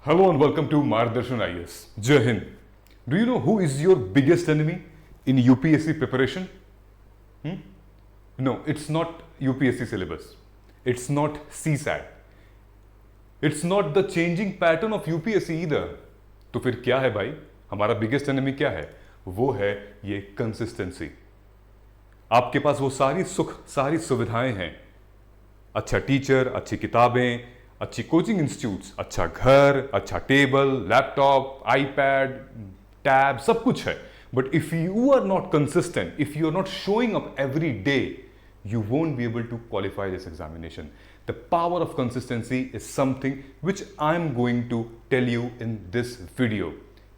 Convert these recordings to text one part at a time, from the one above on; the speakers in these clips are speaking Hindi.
Hello and welcome to Margdarshan IAS. Jai Hind. Do you know who is your biggest enemy in UPSC preparation? No, it's not UPSC syllabus. It's not CSAT. It's not the changing pattern of UPSC either. तो फिर क्या है भाई? हमारा बिगेस्ट एनिमी क्या है? वो है ये कंसिस्टेंसी. आपके पास वो सारी सुख, सारी सुविधाएं हैं. अच्छा टीचर, अच्छी किताबें, अच्छी कोचिंग इंस्टीट्यूट्स, अच्छा घर, अच्छा टेबल, लैपटॉप, आईपैड, टैब, सब कुछ है. But if you are not consistent, if you are not showing up every day, you won't be able to qualify this examination. The power of consistency is something which I am going to tell you in this video.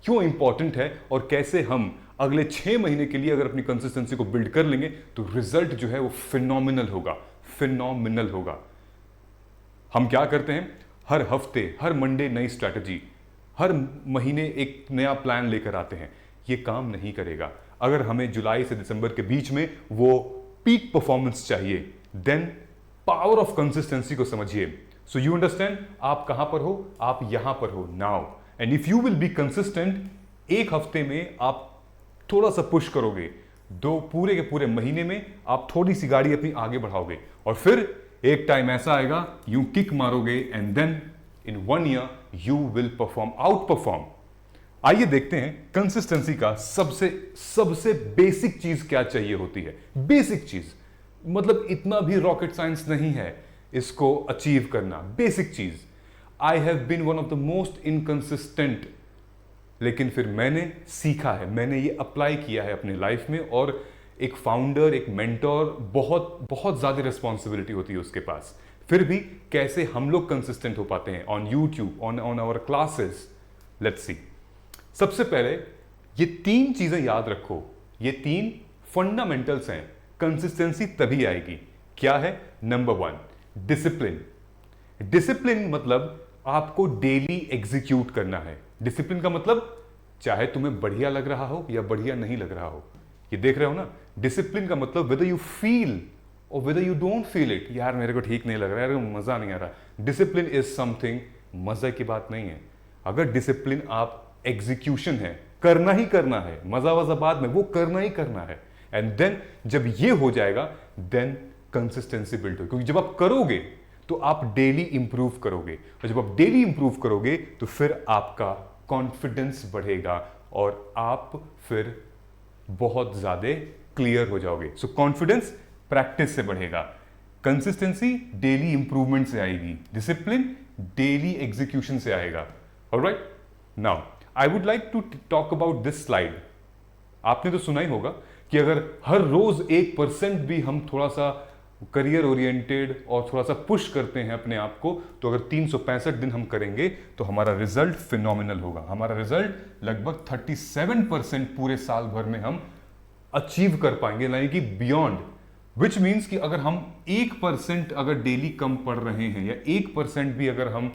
क्यों इंपॉर्टेंट है और कैसे हम अगले 6 महीने के लिए अगर अपनी कंसिस्टेंसी को बिल्ड कर लेंगे तो रिजल्ट जो है वो फिनोमिनल होगा. फिनोमिनल होगा. हम क्या करते हैं? हर हफ्ते, हर मंडे नई स्ट्रैटेजी, हर महीने एक नया प्लान लेकर आते हैं. ये काम नहीं करेगा. अगर हमें जुलाई से दिसंबर के बीच में वो पीक परफॉर्मेंस चाहिए, देन पावर ऑफ कंसिस्टेंसी को समझिए. सो यू अंडरस्टैंड आप कहां पर हो? आप यहां पर हो now. And if you will be consistent, एक हफ्ते में आप थोड़ा सा पुश करोगे, दो पूरे के पूरे महीने में आप थोड़ी सी गाड़ी अपनी आगे बढ़ाओगे और फिर एक टाइम ऐसा आएगा यू किक मारोगे and then in 1 year you will perform, outperform. आइए देखते हैं कंसिस्टेंसी का सबसे बेसिक चीज क्या चाहिए होती है. बेसिक चीज मतलब इतना भी रॉकेट साइंस नहीं है इसको अचीव करना. बेसिक चीज. I have been one of the most inconsistent, लेकिन फिर मैंने सीखा है, मैंने ये अप्लाई किया है अपने लाइफ में. और एक फाउंडर, एक मेंटोर, बहुत ज्यादा रिस्पॉन्सिबिलिटी होती है उसके पास. फिर भी कैसे हम लोग कंसिस्टेंट हो पाते हैं on YouTube, on our classes. Let's see. सबसे पहले ये 3 चीजें याद रखो. ये 3 फंडामेंटल्स हैं. कंसिस्टेंसी तभी आएगी. क्या है? Number 1, discipline. डिसिप्लिन मतलब आपको डेली एग्जीक्यूट करना है. डिसिप्लिन का मतलब चाहे तुम्हें बढ़िया लग रहा हो या बढ़िया नहीं लग रहा हो. ये देख रहे हो ना. डिसिप्लिन का मतलब वेदर यू फील और whether you don't feel it, यार मेरे को ठीक नहीं लग रहा है, मजा नहीं आ रहा. डिसिप्लिन इज समथिंग, मजा की बात नहीं है. अगर डिसिप्लिन आप एग्जीक्यूशन है, करना ही करना है, मजा वजा बाद में, वो करना ही करना है. एंड देन जब ये हो जाएगा देन कंसिस्टेंसी बिल्ड हो. क्योंकि जब आप करोगे तो आप डेली इंप्रूव करोगे और जब आप डेली इंप्रूव करोगे तो फिर आपका कॉन्फिडेंस बढ़ेगा और आप फिर बहुत ज्यादा क्लियर हो जाओगे. सो कॉन्फिडेंस प्रैक्टिस से बढ़ेगा. कंसिस्टेंसी डेली इंप्रूवमेंट से आएगी. डिसिप्लिन डेली एग्जीक्यूशन से आएगा. Alright. Now I would like to talk about this slide. आपने तो सुना ही होगा कि अगर हर रोज 1% भी हम थोड़ा सा करियर ओरिएंटेड और थोड़ा सा पुश करते हैं अपने आप को, तो अगर 365 दिन हम करेंगे तो हमारा रिजल्ट फिनोमिनल होगा. हमारा रिजल्ट लगभग 37% पूरे साल भर में हम अचीव कर पाएंगे, यानी कि बियॉन्ड. विच मीन्स कि अगर हम 1% अगर डेली कम पढ़ रहे हैं या 1% भी अगर हम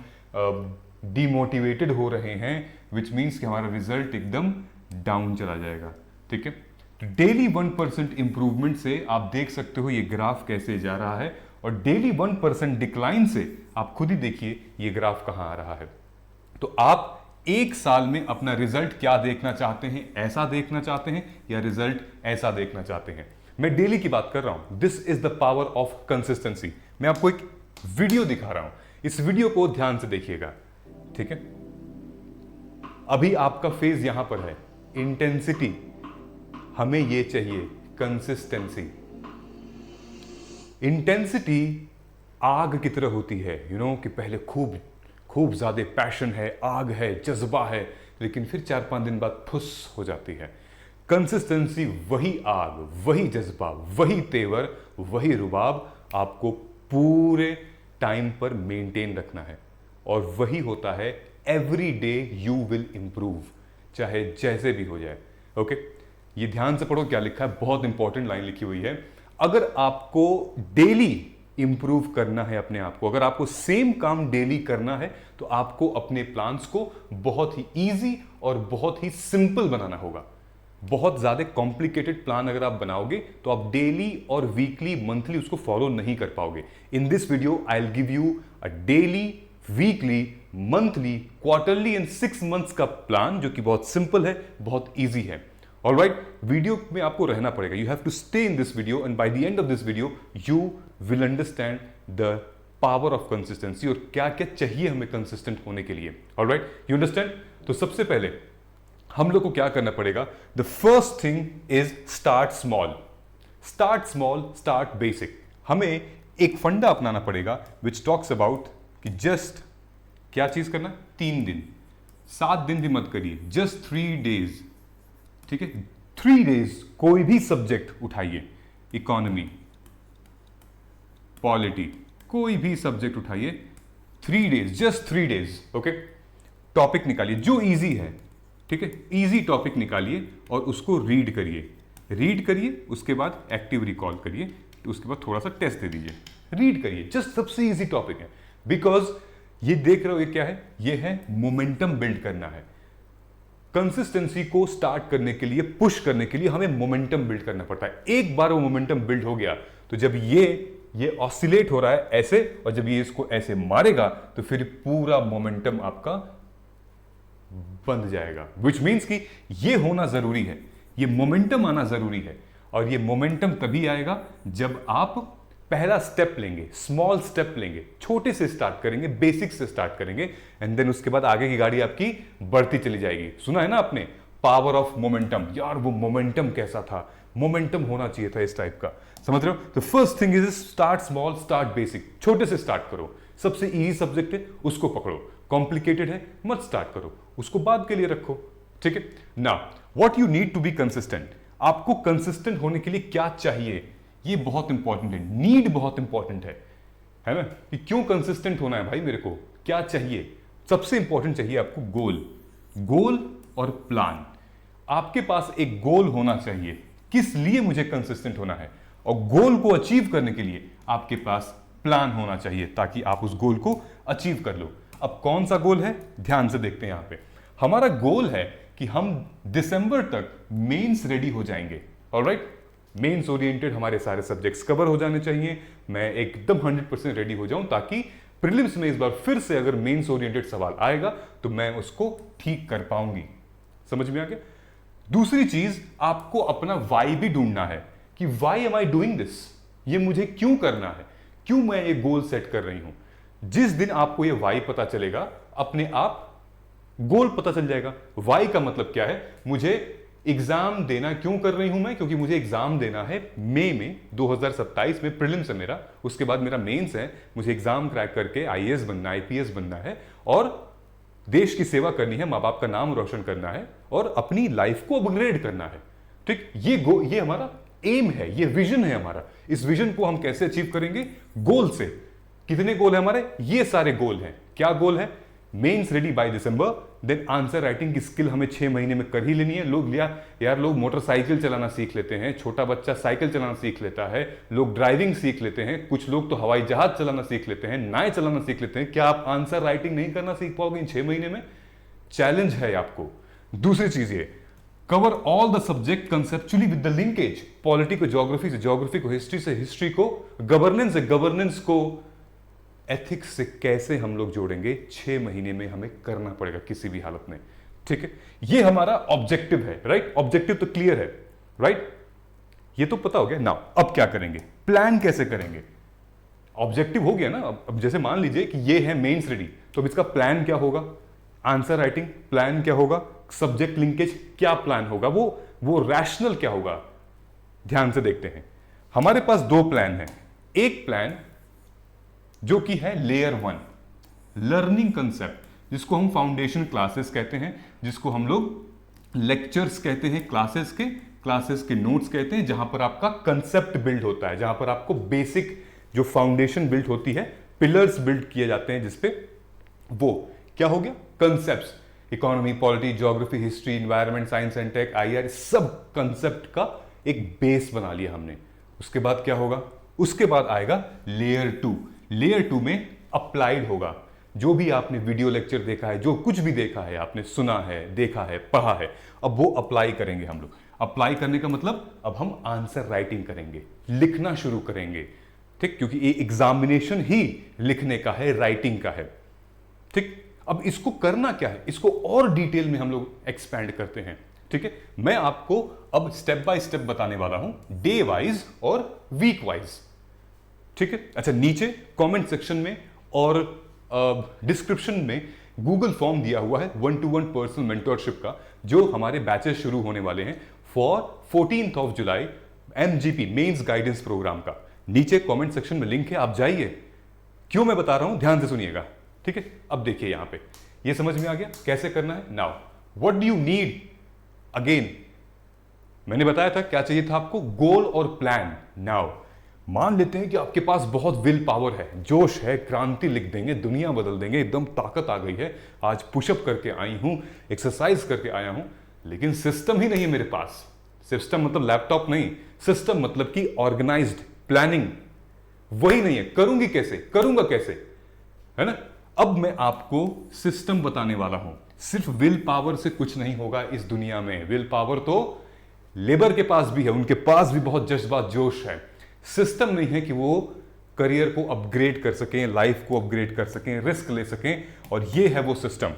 डिमोटिवेटेड हो रहे हैं, विच मीन्स कि हमारा रिजल्ट एकदम डाउन चला जाएगा. ठीक है. तो डेली 1% इंप्रूवमेंट से आप देख सकते हो ये ग्राफ कैसे जा रहा है और डेली 1% डिक्लाइन से आप खुद ही देखिए ये ग्राफ कहां आ रहा है. तो आप एक साल में अपना रिजल्ट क्या देखना चाहते हैं? ऐसा देखना चाहते हैं या रिजल्ट ऐसा देखना चाहते हैं? मैं डेली की बात कर रहा हूं. This is the power of consistency. मैं आपको एक वीडियो दिखा रहा हूं. इस वीडियो को ध्यान से देखिएगा. ठीक है. अभी आपका फेज यहां पर है. इंटेंसिटी. हमें ये चाहिए कंसिस्टेंसी. इंटेंसिटी आग की तरह होती है. यू नो कि पहले खूब ज्यादा पैशन है, आग है, जज्बा है, लेकिन फिर 4-5 दिन बाद फुस हो जाती है. कंसिस्टेंसी वही आग, वही जज्बा, वही तेवर, वही रुबाब आपको पूरे टाइम पर मेंटेन रखना है. और वही होता है every day you will improve, चाहे जैसे भी हो जाए. ओके. ये ध्यान से पढ़ो क्या लिखा है. बहुत इंपॉर्टेंट लाइन लिखी हुई है. अगर आपको डेली इंप्रूव करना है अपने आप को, अगर आपको सेम काम डेली करना है, तो आपको अपने प्लान्स को बहुत ही इजी और बहुत ही सिंपल बनाना होगा. बहुत ज्यादा कॉम्प्लिकेटेड प्लान अगर आप बनाओगे तो आप डेली और वीकली, मंथली उसको फॉलो नहीं कर पाओगे. इन this video I will give you a daily, weekly, monthly, quarterly and 6 months का प्लान, जो कि बहुत सिंपल है, बहुत ईजी है। ऑलराइट, वीडियो में आपको रहना पड़ेगा। You have to stay in this video and by the end of this video you will understand the power of consistency और क्या क्या चाहिए हमें कंसिस्टेंट होने के लिए। Alright, you understand? तो सबसे पहले हम लोग को क्या करना पड़ेगा? The first thing is start small. Start small, start basic. हमें एक फंडा अपनाना पड़ेगा विच टॉक्स अबाउट कि जस्ट क्या चीज करना? 3 दिन, 7 दिन भी मत करिए, जस्ट 3 डेज। ठीक है, 3 डेज कोई भी सब्जेक्ट उठाइए, इकोनॉमी, पॉलिटी, कोई भी सब्जेक्ट उठाइए, 3 days, just 3 days. Okay, topic निकालिए जो इजी है। ठीक है, इजी टॉपिक निकालिए और उसको रीड करिए। रीड करिए, उसके बाद एक्टिव रिकॉल करिए, तो उसके बाद थोड़ा सा टेस्ट दे दीजिए। रीड करिए, जस्ट सबसे इजी टॉपिक है। बिकॉज ये देख रहे हो ये क्या है? ये है मोमेंटम बिल्ड करना है। कंसिस्टेंसी को स्टार्ट करने के लिए, पुश करने के लिए हमें मोमेंटम बिल्ड करना पड़ता है। एक बार वो मोमेंटम बिल्ड हो गया तो जब ये ऑसिलेट हो रहा है ऐसे, और जब ये इसको ऐसे मारेगा तो फिर पूरा मोमेंटम आपका बंद जाएगा। विच मीन्स कि ये होना जरूरी है, ये मोमेंटम आना जरूरी है। और ये मोमेंटम तभी आएगा जब आप पहला स्टेप लेंगे, स्मॉल स्टेप लेंगे, छोटे से स्टार्ट करेंगे, बेसिक से स्टार्ट करेंगे, एंड देन उसके बाद आगे की गाड़ी आपकी बढ़ती चली जाएगी। सुना है ना आपने, पावर ऑफ मोमेंटम? यार वो मोमेंटम कैसा था? मोमेंटम होना चाहिए था इस टाइप का, समझ रहे हो? तो first thing is start small, start basic. छोटे से स्टार्ट करो। सबसे इजी सब्जेक्ट है उसको पकड़ो, कॉम्प्लिकेटेड है मत स्टार्ट करो, उसको बाद के लिए रखो। ठीक है ना? What you need to be consistent. आपको कंसिस्टेंट होने के लिए क्या चाहिए, ये बहुत इंपॉर्टेंट है। नीड बहुत इंपॉर्टेंट है ना? कि क्यों कंसिस्टेंट होना है भाई, मेरे को क्या चाहिए? सबसे इंपॉर्टेंट चाहिए आपको गोल। गोल और प्लान। आपके पास एक गोल होना चाहिए, किस लिए मुझे कंसिस्टेंट होना है, और गोल को अचीव करने के लिए आपके पास प्लान होना चाहिए ताकि आप उस गोल को अचीव कर लो। अब कौन सा गोल है, ध्यान से देखते हैं। यहां पे हमारा गोल है कि हम दिसंबर तक मेंस रेडी हो जाएंगे। ऑलराइट, मेंस ओरिएंटेड हमारे सारे सब्जेक्ट्स कवर हो जाने चाहिए। मैं एकदम 100% रेडी हो जाऊं ताकि प्रीलिम्स में इस बार फिर से अगर मेंस ओरिएंटेड सवाल आएगा तो मैं उसको ठीक कर पाऊंगी। समझ में आ गया? दूसरी चीज, आपको अपना वाई भी ढूंढना है कि why am I doing this, ये मुझे क्यों करना है, क्यों मैं ये गोल सेट कर रही हूं। जिस दिन आपको ये वाई पता चलेगा, अपने आप गोल पता चल जाएगा। वाई का मतलब क्या है? मुझे एग्जाम देना क्यों कर रही हूं मैं? क्योंकि मुझे एग्जाम देना है मई में 2027 में, प्रीलिम्स है मेरा, उसके बाद मेरा मेंस है। मुझे एग्जाम क्रैक करके आईएएस बनना, आईपीएस बनना है और देश की सेवा करनी है, मां बाप का नाम रोशन करना है और अपनी लाइफ को अपग्रेड करना है। ठीक, ये हमारा एम है, ये विजन है हमारा। इस विजन को हम कैसे अचीव करेंगे? गोल से। कितने गोल है हमारे? ये सारे गोल हैं। क्या गोल है? Mains ready by December, then answer writing की स्किल हमें 6 महीने में कर ही लेनी है। लोग यार लोग मोटरसाइकिल चलाना सीख लेते हैं, छोटा बच्चा साइकिल चलाना सीख लेता है, लोग ड्राइविंग सीख लेते हैं, कुछ लोग तो हवाई जहाज चलाना सीख लेते हैं, नाव चलाना सीख लेते हैं। क्या आप आंसर राइटिंग नहीं करना सीख पाओगे इन 6 महीने में? चैलेंज है आपको। दूसरी चीज ये, cover all the subject conceptually with the linkage. Polity को ज्योग्राफी से, ज्योग्राफी को हिस्ट्री से, हिस्ट्री को गवर्नेंस से, गवर्नेंस को एथिक्स से कैसे हम लोग जोड़ेंगे? 6 महीने में हमें करना पड़ेगा किसी भी हालत में। ठीक है, ये हमारा ऑब्जेक्टिव है। राइट, ऑब्जेक्टिव तो क्लियर है। राइट, ये तो पता हो गया ना। अब क्या करेंगे? प्लान कैसे करेंगे? ऑब्जेक्टिव हो गया ना। अब जैसे मान लीजिए कि ये है मेंस रेडी, तो अब इसका प्लान क्या होगा? आंसर राइटिंग प्लान क्या होगा? सब्जेक्ट लिंकेज क्या प्लान होगा? वो रैशनल क्या होगा? ध्यान से देखते हैं। हमारे पास 2 प्लान है। एक प्लान जो कि है लेयर 1, लर्निंग कंसेप्ट, जिसको हम फाउंडेशन क्लासेस कहते हैं, जिसको हम लोग लेक्चर्स कहते हैं, क्लासेस के नोट्स कहते हैं, जहां पर आपका कंसेप्ट बिल्ड होता है, जहां पर आपको बेसिक जो फाउंडेशन बिल्ड होती है, पिलर्स बिल्ड किए जाते हैं, जिसपे वो क्या हो गया? Concepts, economy, polity, geography, history, environment, science and tech, IR, सब कंसेप्ट का एक बेस बना लिया हमने। उसके बाद क्या होगा? उसके बाद आएगा लेयर 2। लेयर 2 में अप्लाइड होगा। जो भी आपने वीडियो लेक्चर देखा है, जो कुछ भी देखा है, आपने सुना है, देखा है, पढ़ा है, अब वो अप्लाई करेंगे हम लोग। अप्लाई करने का मतलब अब हम आंसर राइटिंग करेंगे, लिखना शुरू करेंगे। ठीक, क्योंकि ये एग्जामिनेशन ही लिखने का है, राइटिंग का है। ठीक, अब इसको करना क्या है, इसको और डिटेल में हम लोग एक्सपैंड करते हैं। ठीक है, मैं आपको अब स्टेप बाय स्टेप बताने वाला हूं, डे वाइज और वीक वाइज। ठीक है, अच्छा, नीचे कमेंट सेक्शन में और डिस्क्रिप्शन में गूगल फॉर्म दिया हुआ है 1-to-1 पर्सनल मेंटरशिप का, जो हमारे बैचेस शुरू होने वाले हैं for 14th of July, MGP mains guidance programme का। नीचे कमेंट सेक्शन में लिंक है, आप जाइए। क्यों मैं बता रहा हूं, ध्यान से सुनिएगा। ठीक है, अब देखिए यहां पे ये समझ में आ गया कैसे करना है। Now what do you need, again मैंने बताया था क्या चाहिए था आपको, गोल और प्लान। नाउ मान लेते हैं कि आपके पास बहुत विल पावर है, जोश है, क्रांति लिख देंगे, दुनिया बदल देंगे, एकदम ताकत आ गई है, आज पुशअप करके आई हूं, एक्सरसाइज करके आया हूं, लेकिन सिस्टम ही नहीं है मेरे पास। सिस्टम मतलब लैपटॉप नहीं, सिस्टम मतलब कि ऑर्गेनाइज्ड प्लानिंग वही नहीं है। करूंगी कैसे, करूंगा कैसे, है ना। अब मैं आपको सिस्टम बताने वाला हूं। सिर्फ विल पावर से कुछ नहीं होगा इस दुनिया में। विल पावर तो लेबर के पास भी है, उनके पास भी बहुत जज्बा जोश है। सिस्टम नहीं है कि वो करियर को अपग्रेड कर सकें, लाइफ को अपग्रेड कर सकें, रिस्क ले सकें, और ये है वो सिस्टम।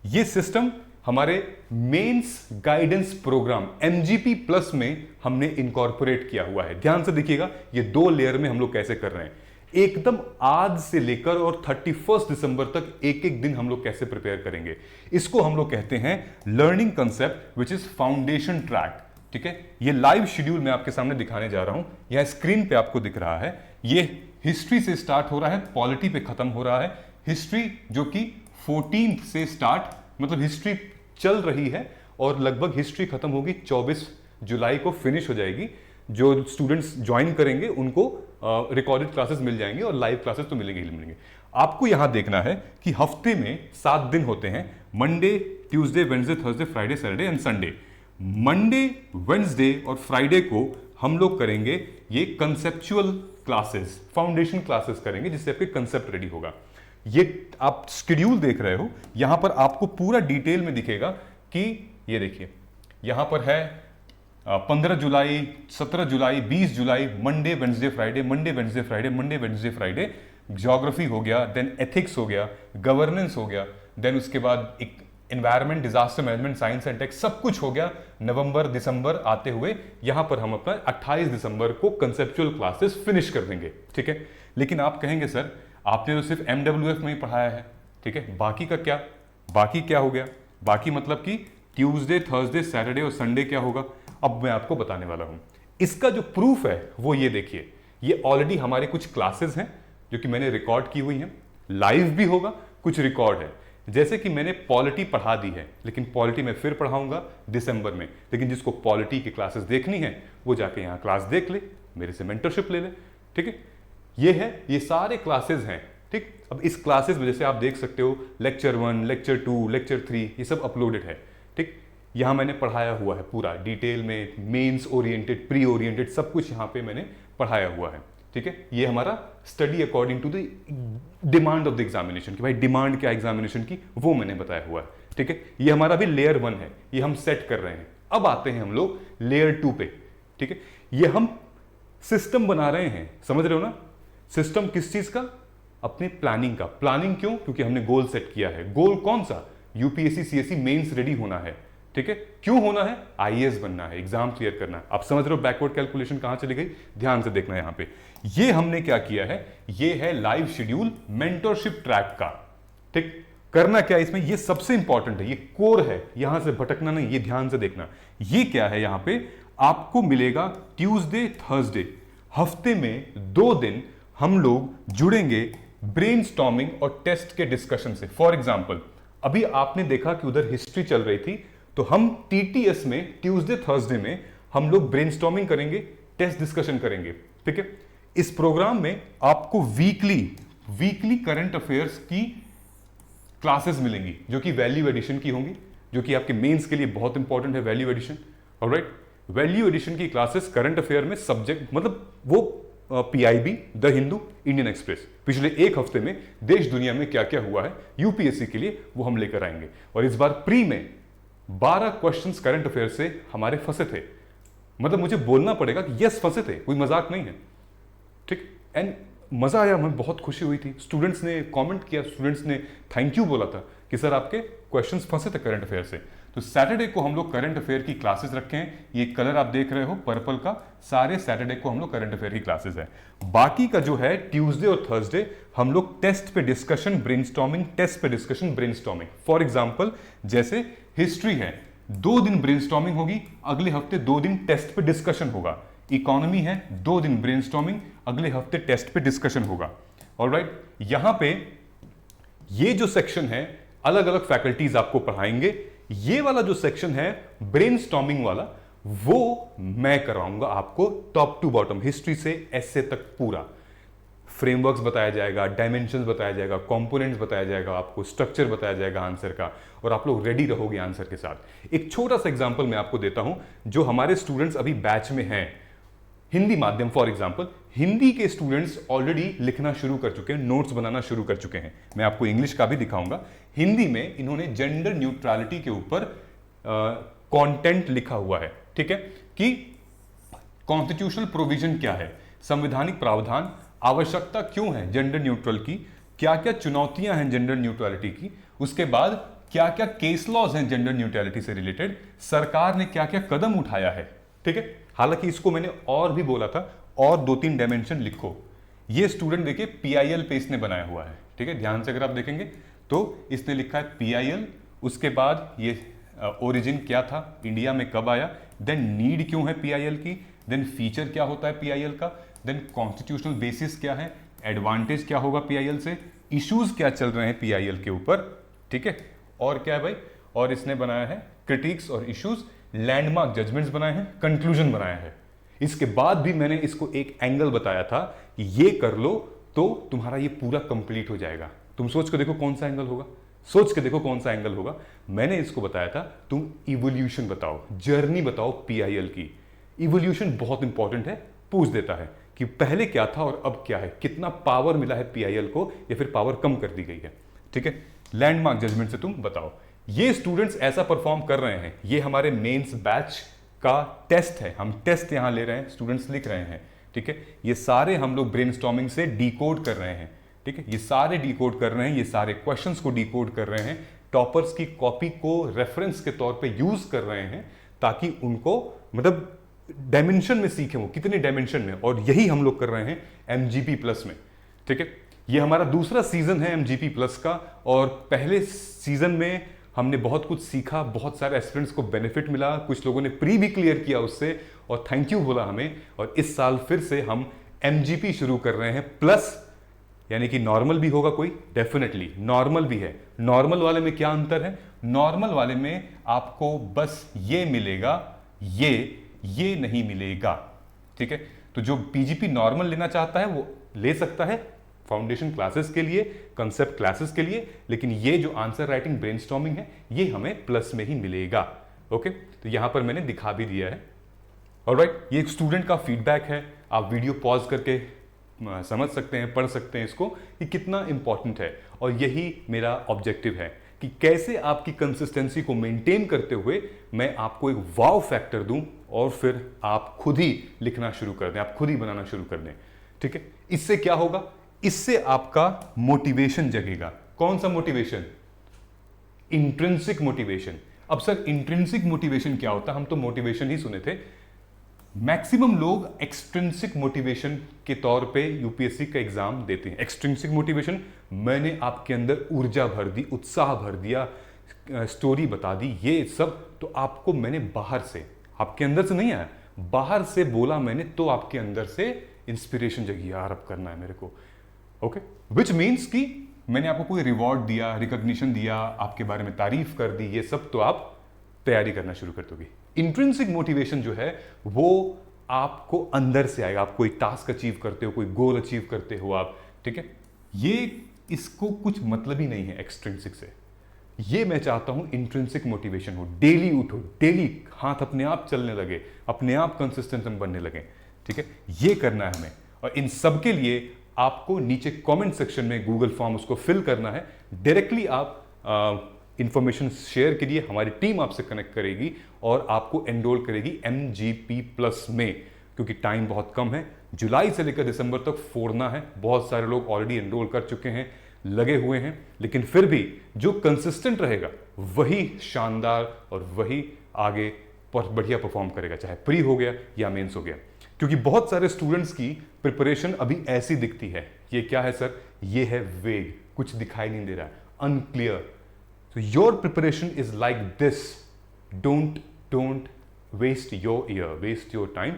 ये सिस्टम हमारे mains guidance programme MGP plus में हमने इनकॉर्पोरेट किया हुआ है। ध्यान से देखिएगा, ये 2 लेयर में हम लोग कैसे कर रहे हैं। एकदम आज से लेकर और 31 दिसंबर तक एक एक दिन हम लोग कैसे प्रिपेयर करेंगे, इसको हम लोग कहते हैं learning concept which is foundation track. ठीक है, ये लाइव शेड्यूल मैं आपके सामने दिखाने जा रहा हूं, यह स्क्रीन पे आपको दिख रहा है। ये हिस्ट्री से स्टार्ट हो रहा है, पॉलिटी पे खत्म हो रहा है। हिस्ट्री जो कि 14th से स्टार्ट, मतलब हिस्ट्री चल रही है और लगभग हिस्ट्री खत्म होगी 24 जुलाई को फिनिश हो जाएगी। जो स्टूडेंट्स ज्वाइन करेंगे उनको रिकॉर्डेड क्लासेस मिल जाएंगे और लाइव क्लासेस तो मिलेंगे ही मिलेंगे। आपको यहां देखना है कि हफ्ते में 7 दिन होते हैं, Monday, Tuesday, Wednesday, Thursday, Friday, Saturday and Sunday. Monday, Wednesday और फ्राइडे को हम लोग करेंगे ये कंसेप्चुअल क्लासेस, फाउंडेशन क्लासेस करेंगे, जिससे आपके कंसेप्ट रेडी होगा। ये आप शेड्यूल देख रहे हो, यहां पर आपको पूरा डिटेल में दिखेगा कि ये देखिए यहां पर है 15 जुलाई, 17 जुलाई, 20 जुलाई, Monday, Wednesday, Friday, Monday, Wednesday, Friday, Monday, Wednesday, Friday. Geography हो गया, देन एथिक्स हो गया, गवर्नेंस हो गया, देन उसके बाद एक environment, disaster management, science and tech, सब कुछ हो गया। नवंबर, दिसंबर आते हुए यहां पर हम अपना 28 दिसंबर को कंसेप्चुअल क्लासेस फिनिश कर देंगे। ठीक है, लेकिन आप कहेंगे सर आपने तो सिर्फ MWF में ही पढ़ाया है, ठीक है, बाकी का क्या, बाकी क्या हो गया, बाकी मतलब कि ट्यूसडे, थर्सडे, सैटरडे और संडे क्या होगा। अब मैं आपको बताने वाला हूं। इसका जो प्रूफ है वो ये देखिए, ये ऑलरेडी हमारे कुछ क्लासेस हैं जो कि मैंने रिकॉर्ड की हुई हैं, लाइव भी होगा, कुछ रिकॉर्ड है। जैसे कि मैंने पॉलिटी पढ़ा दी है, लेकिन पॉलिटी में फिर पढ़ाऊंगा दिसंबर में, लेकिन जिसको पॉलिटी की क्लासेस देखनी है वो जाके यहाँ क्लास देख ले, मेरे से मेंटरशिप ले ले। ठीक है, ये है, ये सारे क्लासेस हैं। ठीक, अब इस क्लासेस में जैसे आप देख सकते हो लेक्चर 1, लेक्चर 2, लेक्चर 3, ये सब अपलोडेड है। ठीक, यहाँ मैंने पढ़ाया हुआ है पूरा डिटेल में, मेंस ओरिएंटेड, प्री ओरिएंटेड, सब कुछ यहाँ पे मैंने पढ़ाया हुआ है। ठीक है, ये हमारा study according to the demand of the examination, कि भाई डिमांड क्या एग्जामिनेशन की, वो मैंने बताया हुआ है। ठीक है, ये हमारा भी लेयर 1 है, ये हम सेट कर रहे हैं। अब आते हैं हम लोग लेयर 2 पे। ठीक है, ये हम सिस्टम बना रहे हैं, समझ रहे हो ना। सिस्टम किस चीज का, अपने प्लानिंग का। प्लानिंग क्यों, क्योंकि हमने गोल सेट किया है। गोल कौन सा, यूपीएससी सीएससी मेंस रेडी होना है। ठीक है, क्यों होना है, आईएएस बनना है, एग्जाम क्लियर करना है। आप समझ रहे हो बैकवर्ड कैलकुलेशन कहां चली गई, ध्यान से देखना यहां पे। ये हमने क्या किया है, ये है लाइव शेड्यूल मेंटरशिप ट्रैक का। ठीक, करना क्या इसमें, ये सबसे इंपॉर्टेंट है, ये कोर है, यहां से भटकना नहीं, ये ध्यान से देखना। ये क्या है, यहां पे आपको मिलेगा ट्यूसडे, थर्सडे, हफ्ते में 2 दिन हम लोग जुड़ेंगे ब्रेनस्टॉर्मिंग और टेस्ट के डिस्कशन से। फॉर एग्जाम्पल, अभी आपने देखा कि उधर हिस्ट्री चल रही थी, तो हम टीटीएस में ट्यूसडे, थर्सडे में हम लोग ब्रेनस्टॉर्मिंग करेंगे, टेस्ट डिस्कशन करेंगे। ठीक है, इस प्रोग्राम में आपको वीकली करंट अफेयर्स की क्लासेस मिलेंगी, जो कि वैल्यू एडिशन की होंगी, जो कि आपके मेंस के लिए बहुत इंपॉर्टेंट है value addition. Alright, value addition की क्लासेस करंट अफेयर में सब्जेक्ट, मतलब वो PIB, the Hindu, Indian Express, पिछले एक हफ्ते में देश दुनिया में क्या क्या हुआ है यूपीएससी के लिए, वो हम लेकर आएंगे। और इस बार प्री में 12 क्वेश्चंस करंट अफेयर से हमारे फंसे थे, मतलब मुझे बोलना पड़ेगा कि यस फंसे थे, कोई मजाक नहीं है। ठीक, एंड मजा आया, हमें बहुत खुशी हुई थी, स्टूडेंट्स ने कमेंट किया, स्टूडेंट्स ने थैंक यू बोला था कि सर आपके क्वेश्चंस फंसे थे करंट अफेयर से। तो सैटरडे को हम लोग करंट अफेयर की क्लासेस रखे हैं, ये कलर आप देख रहे हो पर्पल का, सारे सैटरडे को हम लोग करंट अफेयर की क्लासेस है। बाकी का जो है ट्यूसडे और थर्सडे हम लोग टेस्ट पे डिस्कशन ब्रेनस्टॉर्मिंग, टेस्ट पे डिस्कशन ब्रेनस्टॉर्मिंग। फॉर एग्जांपल जैसे हिस्ट्री है 2 दिन ब्रेनस्टॉर्मिंग होगी, अगले हफ्ते 2 दिन टेस्ट पे डिस्कशन होगा। इकोनॉमी है 2 दिन ब्रेनस्टॉर्मिंग, अगले हफ्ते टेस्ट पे डिस्कशन होगा। ऑलराइट, यहां पे ये जो सेक्शन है अलग अलग फैकल्टीज आपको पढ़ाएंगे। ये वाला जो सेक्शन है ब्रेनस्टॉर्मिंग वाला, वो मैं कराऊंगा आपको टॉप टू बॉटम, हिस्ट्री से एसे तक पूरा। फ्रेमवर्क्स बताया जाएगा, डायमेंशंस बताया जाएगा, कंपोनेंट्स बताया जाएगा, आपको स्ट्रक्चर बताया जाएगा आंसर का, और आप लोग रेडी रहोगे आंसर के साथ। एक छोटा सा एग्जांपल मैं आपको देता हूं, जो हमारे स्टूडेंट्स अभी बैच में हैं हिंदी माध्यम, फॉर एग्जांपल हिंदी के स्टूडेंट्स ऑलरेडी लिखना शुरू कर चुके हैं, नोट्स बनाना शुरू कर चुके हैं। मैं आपको इंग्लिश का भी दिखाऊंगा। हिंदी में इन्होंने जेंडर न्यूट्रलिटी के ऊपर कंटेंट लिखा हुआ है, ठीक है, कि कॉन्स्टिट्यूशनल प्रोविजन क्या है, संवैधानिक प्रावधान, आवश्यकता क्यों है जेंडर न्यूट्रल की, क्या क्या चुनौतियां हैं जेंडर न्यूट्रलिटी की, उसके बाद क्या क्या केस लॉज हैं जेंडर न्यूट्रलिटी से रिलेटेड, सरकार ने क्या क्या कदम उठाया है, ठीक है। हालांकि इसको मैंने और भी बोला था, और 2-3 डायमेंशन लिखो। ये स्टूडेंट देखिए PIL पे इसने बनाया हुआ है, ठीक है, ध्यान से अगर आप देखेंगे तो इसने लिखा है PIL, उसके बाद ये ओरिजिन क्या था, इंडिया में कब आया, देन नीड क्यों है PIL की, देन फीचर क्या होता है PIL का, देन कॉन्स्टिट्यूशनल बेसिस क्या है, एडवांटेज क्या होगा PIL से, इश्यूज क्या चल रहे हैं PIL के ऊपर, ठीक है, और क्या है भाई, और इसने बनाया है क्रिटिक्स और इश्यूज, लैंडमार्क जजमेंट्स बनाए हैं, कंक्लूजन बनाया है। इसके बाद भी मैंने इसको एक एंगल बताया था कि ये कर लो तो तुम्हारा ये पूरा कंप्लीट हो जाएगा। तुम सोच के देखो कौन सा एंगल होगा, सोच के देखो कौन सा एंगल होगा। मैंने इसको बताया था तुम इवोल्यूशन बताओ, जर्नी बताओ PIL की। इवोल्यूशन बहुत इंपॉर्टेंट है, पूछ देता है कि पहले क्या था और अब क्या है, कितना पावर मिला है PIL को या फिर पावर कम कर दी गई है, ठीक है। लैंडमार्क जजमेंट से तुम बताओ। ये स्टूडेंट्स ऐसा परफॉर्म कर रहे हैं, ये हमारे मेंस बैच का टेस्ट है, हम टेस्ट यहां ले रहे हैं, स्टूडेंट्स लिख रहे हैं, ठीक है। ये सारे हम लोग ब्रेनस्टॉर्मिंग से डिकोड कर रहे हैं, ठीक है, ये सारे डिकोड कर रहे हैं, ये सारे क्वेश्चंस को डिकोड कर रहे हैं, टॉपर्स की कॉपी को रेफरेंस के तौर पे यूज कर रहे हैं, ताकि उनको मतलब डायमेंशन में सीखें, वो कितने डायमेंशन में, और यही हम लोग कर रहे हैं MGP प्लस में, ठीक है। ये हमारा दूसरा सीजन है MGP प्लस का, और पहले सीजन में हमने बहुत कुछ सीखा, बहुत सारे एस्पिरेंट्स को बेनिफिट मिला, कुछ लोगों ने प्री भी क्लियर किया उससे और थैंक यू बोला हमें। और इस साल फिर से हम MGP शुरू कर रहे हैं प्लस, यानी कि नॉर्मल भी होगा कोई, डेफिनेटली नॉर्मल भी है। नॉर्मल वाले में क्या अंतर है, नॉर्मल वाले में आपको बस ये मिलेगा, ये नहीं मिलेगा, ठीक है। तो जो PGP नॉर्मल लेना चाहता है वो ले सकता है फाउंडेशन क्लासेस के लिए, कंसेप्ट क्लासेस के लिए, लेकिन ये जो आंसर राइटिंग ब्रेनस्टॉर्मिंग है ये हमें प्लस में ही मिलेगा, ओके। तो यहां पर मैंने दिखा भी दिया है। ऑलराइट, ये एक स्टूडेंट का फीडबैक है, आप वीडियो पॉज करके समझ सकते हैं, पढ़ सकते हैं इसको कि कितना इंपॉर्टेंट है। और यही मेरा ऑब्जेक्टिव है कि कैसे आपकी कंसिस्टेंसी को मेंटेन करते हुए मैं आपको एक वाव फैक्टर दूं और फिर आप खुद ही लिखना शुरू कर दें, आप खुद ही बनाना शुरू कर दें, ठीक है। इससे क्या होगा, इससे आपका मोटिवेशन जगेगा। कौन सा मोटिवेशन, इंट्रिंसिक मोटिवेशन। अब सर इंट्रिंसिक मोटिवेशन क्या होता है, हम तो मोटिवेशन ही सुने थे। मैक्सिमम लोग एक्सट्रिंसिक मोटिवेशन के तौर पे यूपीएससी का एग्जाम देते हैं। एक्सट्रिंसिक मोटिवेशन, मैंने आपके अंदर ऊर्जा भर दी, उत्साह भर दिया, स्टोरी बता दी, ये सब तो आपको मैंने बाहर से, आपके अंदर से नहीं आया, बाहर से बोला मैंने, तो आपके अंदर से इंस्पिरेशन जगी, यार अब करना है मेरे को, ओके। विच मीन्स कि मैंने आपको कोई रिवॉर्ड दिया, रिकॉग्निशन दिया, आपके बारे में तारीफ कर दी, ये सब तो आप तैयारी करना शुरू कर दोगे। इंट्रिंसिक मोटिवेशन जो है वो आपको अंदर से आएगा, आप कोई टास्क अचीव करते हो, कोई गोल अचीव करते हो आप, ठीक है। ये इसको कुछ मतलब ही नहीं है एक्सट्रिंसिक से। ये मैं चाहता हूं इंट्रिंसिक मोटिवेशन हो, डेली उठो, डेली हाथ अपने आप चलने लगे, अपने आप कंसिस्टेंट बनने लगे, ठीक है। ये करना है हमें, और इन सब के लिए आपको नीचे कमेंट सेक्शन में गूगल फॉर्म उसको फिल करना है। डायरेक्टली आप इंफॉर्मेशन शेयर के लिए हमारी टीम आपसे कनेक्ट करेगी और आपको एनरोल करेगी MGP प्लस में, क्योंकि टाइम बहुत कम है, जुलाई से लेकर दिसंबर तक फोड़ना है। बहुत सारे लोग ऑलरेडी एनरोल कर चुके हैं, लगे हुए हैं, लेकिन फिर भी जो कंसिस्टेंट रहेगा वही शानदार और वही आगे बढ़िया परफॉर्म करेगा, चाहे प्री हो गया या मेंस हो गया। क्योंकि बहुत सारे स्टूडेंट्स की प्रिपरेशन अभी ऐसी दिखती है, ये क्या है सर, ये है वेग, कुछ दिखाई नहीं दे रहा, unclear. So your preparation is like this. Don't waste your year, waste your time.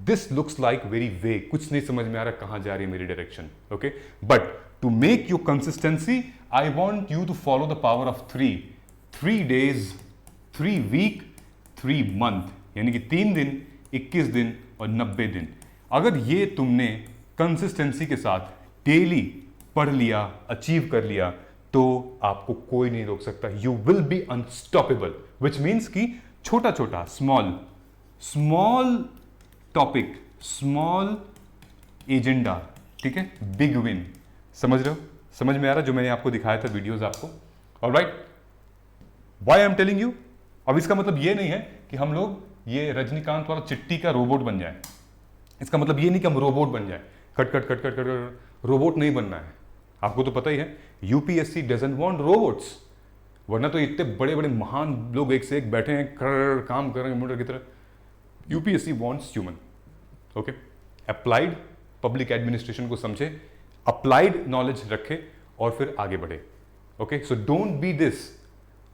This looks like very vague. कुछ नहीं समझ में आ रहा कहाँ जा रही है मेरी direction. Okay, but to make your consistency, I want you to follow the power of 3 days, 3 week, 3 month. यानी कि 3 दिन, 21 दिन और 90 दिन। अगर ये तुमने कंसिस्टेंसी के साथ डेली पढ़ लिया, अचीव कर लिया, तो आपको कोई नहीं रोक सकता। You will be unstoppable, which means कि छोटा छोटा स्मॉल टॉपिक, स्मॉल एजेंडा, ठीक है, बिग विन। समझ रहे हो, समझ में आ रहा जो मैंने आपको दिखाया था वीडियोस आपको। Alright, why I am telling you. अब इसका मतलब ये नहीं है कि हम लोग ये रजनीकांत वाला चिट्टी का रोबोट बन जाए। इसका मतलब ये नहीं कि हम रोबोट बन जाए, खट खट खट खट खट, रोबोट नहीं बनना है। आपको तो पता ही है यूपीएससी डजंट वांट रोबोट्स, वरना तो इतने बड़े बड़े महान लोग एक से एक बैठे हैं, काम कर रहे हैं कंप्यूटर की तरह। UPSC wants human. Okay, applied public administration को समझे, अप्लाइड नॉलेज रखे और फिर आगे बढ़े। Okay, so don't be this.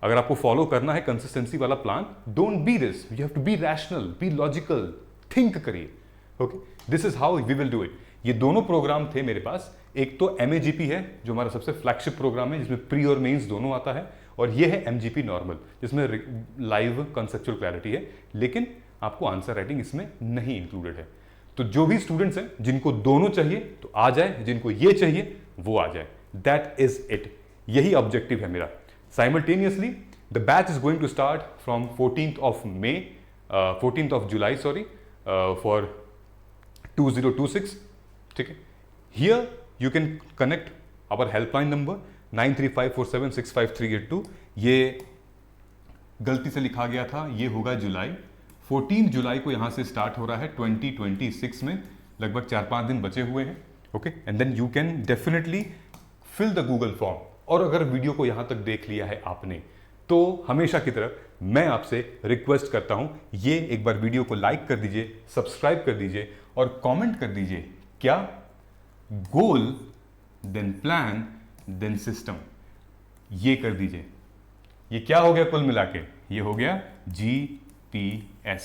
अगर आपको फॉलो करना है कंसिस्टेंसी वाला plan, don't be this, you have to be rational, be logical, think करिए। Okay, this is how we will do it. ये दोनों प्रोग्राम थे मेरे पास। एक तो MAGP है जो हमारा सबसे फ्लैगशिप प्रोग्राम है, जिसमें प्री और मेंस दोनों आता है, और ये है MGP नॉर्मल, जिसमें लाइव कंसेप्चुअल क्लैरिटी है, लेकिन आपको आंसर राइटिंग इसमें नहीं इंक्लूडेड है। तो जो भी स्टूडेंट्स हैं जिनको दोनों चाहिए तो आ जाए, जिनको ये चाहिए वो आ जाए। दैट इज इट, यही ऑब्जेक्टिव है मेरा। Simultaneously the batch is going to start from 14th of July for 2026। ठीक है, here you can connect our helpline number 9354765382। ये गलती से लिखा गया था, ये होगा जुलाई। 14 जुलाई को यहां से स्टार्ट हो रहा है 2026 में, लगभग 4-5 दिन बचे हुए हैं। Okay, and then you can definitely fill the Google form. और अगर वीडियो को यहां तक देख लिया है आपने, तो हमेशा की तरह मैं आपसे रिक्वेस्ट करता हूं, ये एक बार वीडियो को लाइक कर दीजिए, सब्सक्राइब कर दीजिए और कमेंट कर दीजिए क्या goal then plan then system, ये कर दीजिए। ये क्या हो गया कुल मिला के, ये हो गया GPS।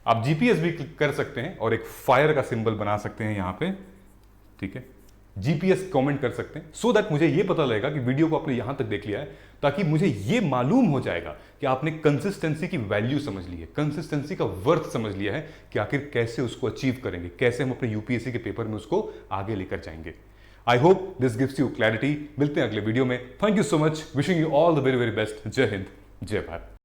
आप GPS भी क्लिक कर सकते हैं और एक फायर का सिंबल बना सकते हैं यहां पे, ठीक है। GPS कमेंट कर सकते हैं, सो दैट मुझे ये पता लगेगा कि वीडियो को आपने यहां तक देख लिया है, ताकि मुझे ये मालूम हो जाएगा कि आपने कंसिस्टेंसी की वैल्यू समझ ली है, कंसिस्टेंसी का वर्थ समझ लिया है कि आखिर कैसे उसको अचीव करेंगे, कैसे हम अपने यूपीएससी के पेपर में उसको आगे लेकर जाएंगे। I hope this gives you clarity. मिलते हैं अगले वीडियो में। Thank you so much, wishing you all the very very best. जय हिंद, जय भारत।